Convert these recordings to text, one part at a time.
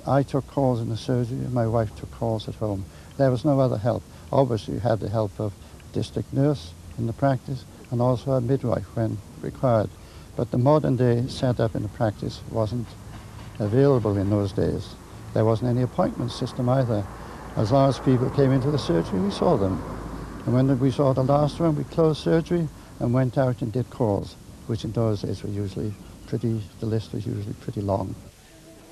I took calls in the surgery and my wife took calls at home. There was no other help. Obviously, you had the help of a district nurse in the practice and also a midwife when required. But the modern day setup in the practice wasn't available in those days. There wasn't any appointment system either. As long as people came into the surgery, we saw them. And when we saw the last one, we closed surgery and went out and did calls, which in those days were usually the list was usually pretty long.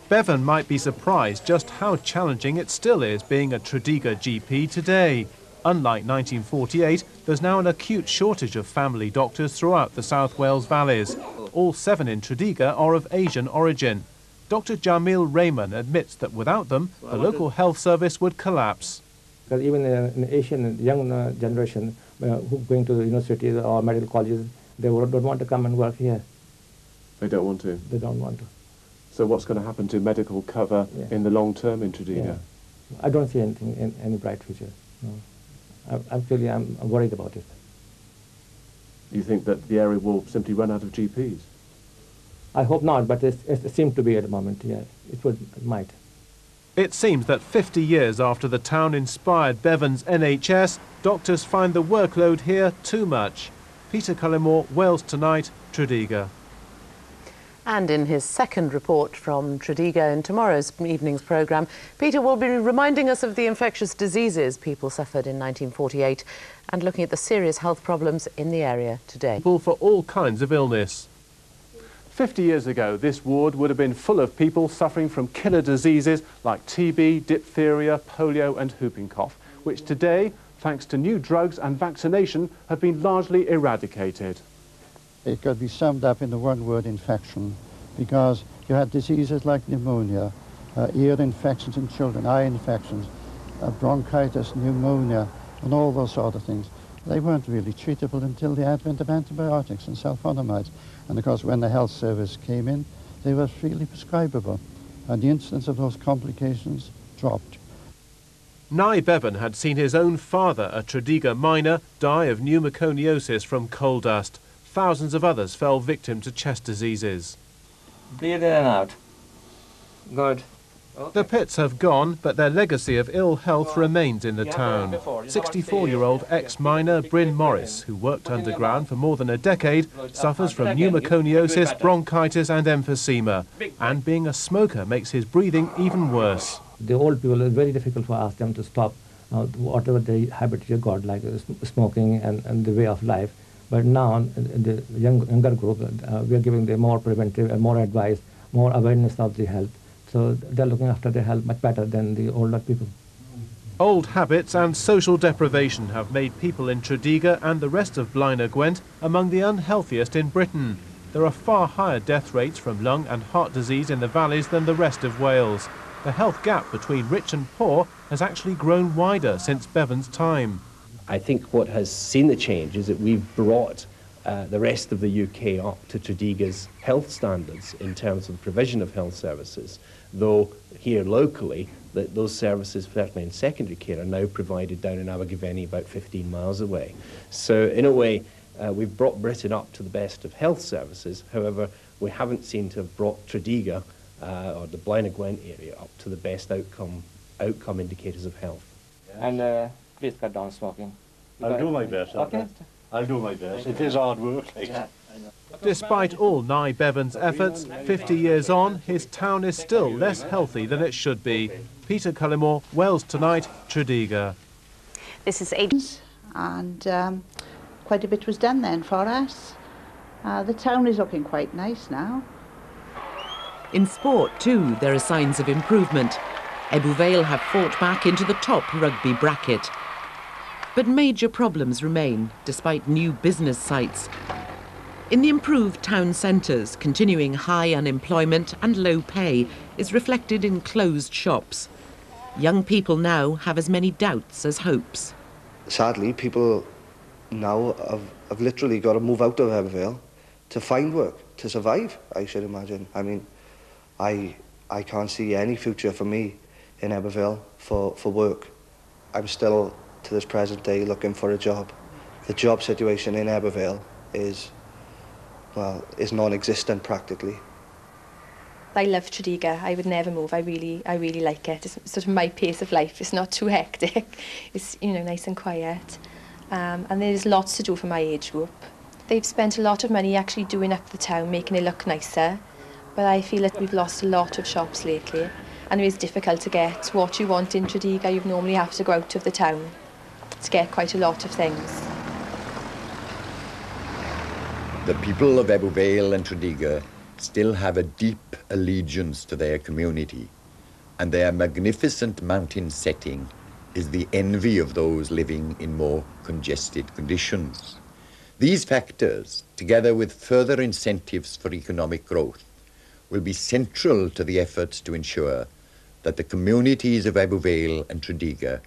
Bevan might be surprised just how challenging it still is being a Tredegar GP today. Unlike 1948, there's now an acute shortage of family doctors throughout the South Wales valleys. All 7 in Tredegar are of Asian origin. Dr. Jamil Rahman admits that without them, the local health service would collapse. Because even in Asian young generation who are going to universities or medical colleges, they don't want to come and work here. They don't want to? They don't want to. So what's going to happen to medical cover in the long term in Tredegar? Yeah. I don't see anything in any bright future. No. I'm worried about it. You think that the area will simply run out of GPs? I hope not, but it seems to be at the moment, yeah. It might. It seems that 50 years after the town inspired Bevan's NHS, doctors find the workload here too much. Peter Cullimore, Wales Tonight, Tredegar. And in his second report from Tredegar in tomorrow's evening's programme, Peter will be reminding us of the infectious diseases people suffered in 1948 and looking at the serious health problems in the area today. People for all kinds of illness. 50 years ago, this ward would have been full of people suffering from killer diseases like TB, diphtheria, polio and whooping cough, which today, thanks to new drugs and vaccination, have been largely eradicated. It could be summed up in the one word infection, because you had diseases like pneumonia, ear infections in children, eye infections, bronchitis, pneumonia, and all those sort of things. They weren't really treatable until the advent of antibiotics and sulfonamides. And of course, when the health service came in, they were freely prescribable, and the incidence of those complications dropped. Nye Bevan had seen his own father, a Tredegar miner, die of pneumoconiosis from coal dust. Thousands of others fell victim to chest diseases. Breathe in and out. Good. Okay. The pits have gone, but their legacy of ill health remains in the town. 64-year-old ex-miner Bryn Morris, who worked underground for more than a decade, suffers from pneumoconiosis, bronchitis and emphysema. And being a smoker makes his breathing even worse. The old people, it's very difficult for us them to stop whatever the habit they got, like smoking and the way of life. But now, in the younger group, we are giving them more preventive and more advice, more awareness of the health. So they're looking after their health much better than the older people. Old habits and social deprivation have made people in Tredegar and the rest of Blaenau Gwent among the unhealthiest in Britain. There are far higher death rates from lung and heart disease in the valleys than the rest of Wales. The health gap between rich and poor has actually grown wider since Bevan's time. I think what has seen the change is that we've brought the rest of the UK up to Tredegar's health standards in terms of provision of health services, though here locally those services, certainly in secondary care, are now provided down in Abergavenny about 15 miles away. So in a way we've brought Britain up to the best of health services. However, we haven't seemed to have brought Tredegar or the Blaenau Gwent area up to the best outcome indicators of health. And please cut down smoking. I'll do my best. Okay. I'll do my best. It is hard work. Despite all Nye Bevan's efforts, 50 years on, his town is still less healthy than it should be. Peter Cullimore, Wales Tonight, Tredegar. This is ages, and quite a bit was done then for us. The town is looking quite nice now. In sport, too, there are signs of improvement. Ebbw Vale have fought back into the top rugby bracket. But major problems remain, despite new business sites. In the improved town centres, continuing high unemployment and low pay is reflected in closed shops. Young people now have as many doubts as hopes. Sadly, people now have literally got to move out of Ebbw Vale to find work, to survive, I should imagine. I mean, I can't see any future for me in Ebbw Vale for work. I'm still, to this present day, looking for a job. The job situation in Ebbw Vale is non-existent practically. I love Tredegar. I would never move. I really like it. It's sort of my pace of life. It's not too hectic. It's, you know, nice and quiet. And there's lots to do for my age group. They've spent a lot of money actually doing up the town, making it look nicer. But I feel like we've lost a lot of shops lately. And it is difficult to get what you want in Tredegar. You normally have to go out of the town to get quite a lot of things. The people of Ebbw Vale and Tredegar still have a deep allegiance to their community, and their magnificent mountain setting is the envy of those living in more congested conditions. These factors, together with further incentives for economic growth, will be central to the efforts to ensure that the communities of Ebbw Vale and Tredegar